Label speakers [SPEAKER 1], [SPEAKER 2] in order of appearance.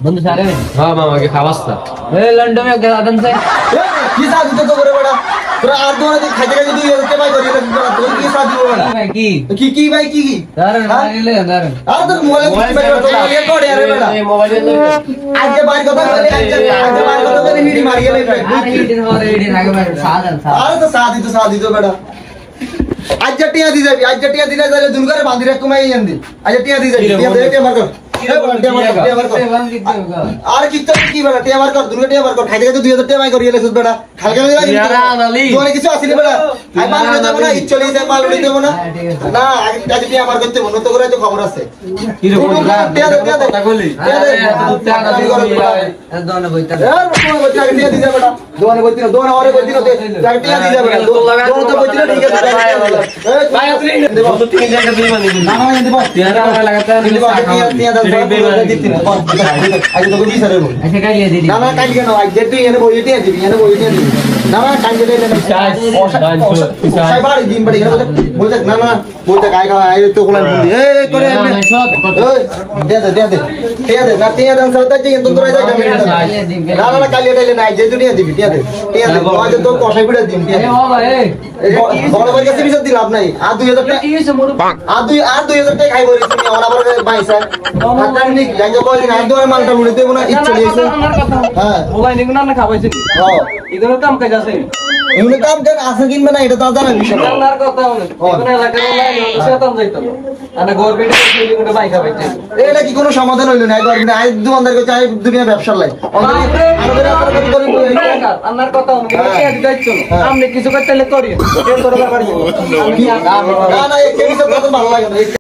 [SPEAKER 1] बंद सारे में
[SPEAKER 2] हां मामा के खावास्ता
[SPEAKER 1] ए लंडन में गया आदम से
[SPEAKER 3] की शादी तो करे बड़ा তোরা আর দোনে দেখ খাইতে খাইতে তুই এরকে ভাই করি তোর কি শাদি হবে না
[SPEAKER 1] भाई
[SPEAKER 3] কি ভাই কি
[SPEAKER 1] दारन ले दारन
[SPEAKER 3] আর তোর মোবাইল ভাই তো ये कोड यार बेटा
[SPEAKER 2] ये मोबाइल में
[SPEAKER 3] आज के बाहर কথা বলে आज के बाहर কথা বলে हिडी मार गए
[SPEAKER 1] अरे हिडी और हिडी आगे भाई साधन
[SPEAKER 3] আরে তো শাদি তো বেটা आज जटिया दी जाबी आज जटिया दिले जाले दुन करे बांधी रे कुमाई जंदी आज जटिया दी जाबी टिया दे टिया मार कर टिया मार कर আর কিচ্ছু কি বেটা টিয়া মার কর দুর্গা টিয়া মার কর খাইতে খাইতে 2000 টিয়া মাই করিয়ে লেছিস বেটা খালকে লাগি তোরে কিছু আসিনি বেটা আই মাল লই দেব না ইচ্ছলি দে মাল লই দেব না না আজ টিয়া মার করতে মন তো করে তো খবর আছে
[SPEAKER 2] কি রে
[SPEAKER 3] টিয়া দে কথা কইলি টিয়া দে
[SPEAKER 1] दोनों बोलता
[SPEAKER 3] यार কোন বচ্চা টিয়া দি দে বেটা দোনে বইতি না দোনে ওরে বইতি না টিয়া দি দে বেটা দোনে তো বইতি না ঠিক আছে
[SPEAKER 2] भाई अपने तो 3 जगह दे बनी
[SPEAKER 3] না না দেব
[SPEAKER 2] টিয়া लगाता है
[SPEAKER 3] টিয়া দে আজ তো কি সারে বল
[SPEAKER 1] ऐसे कर लिया दीदी
[SPEAKER 3] না না কাজ কেন আজ যেতে এনে বইতে দিবি না না কাজ যেতে না সাইবার দিন বড় এখানে বলতে না না বলতে কাই কা আই তো কোলা বলি এই করে দে না টিয়া দান সরতা যে তো তোরা যা না না কালি এটাইলে না যে দুনিয়া দিবি টিয়া দে আজ তো কষাই বিড়া দিন টিয়া
[SPEAKER 1] ए ओ भाई
[SPEAKER 3] বড় ভাই কাছে বিশ দিন লাভ নাই আর 2000 টাকা
[SPEAKER 1] टीवी से मोरू
[SPEAKER 3] আর 2000 টাকা খাই বলি তুমি ওনা বড় ভাই স্যার হাতার নি জানজো কই দিন আর দুয়ার মালটা উড়ে দেব না ইচ্ছা লিয়েছে হ্যাঁ
[SPEAKER 1] मोबाइल निकना ना खावाইছে
[SPEAKER 3] হ্যাঁ
[SPEAKER 1] इधर काम কাজ আছে
[SPEAKER 3] এমনি কাম কেন আসে কিনবে না এটা তো জানা বিষয় না
[SPEAKER 1] নার কথা হলো কোন এলাকায় লাইন সেতাম যাইতো আনা গভর্নমেন্ট থেকে কোনো বাইক খাওয়াইছে
[SPEAKER 3] এটা কি কোনো সমাধান হইলো না একবার আই দোকানদার কে চাই দুনিয়া ব্যবসা লাই
[SPEAKER 1] আনার কথা হলো কে দিতে আমনে কিছু করতে করি এর তোর ব্যাপার
[SPEAKER 3] না না এই কেমিসে তো ভালো লাগে না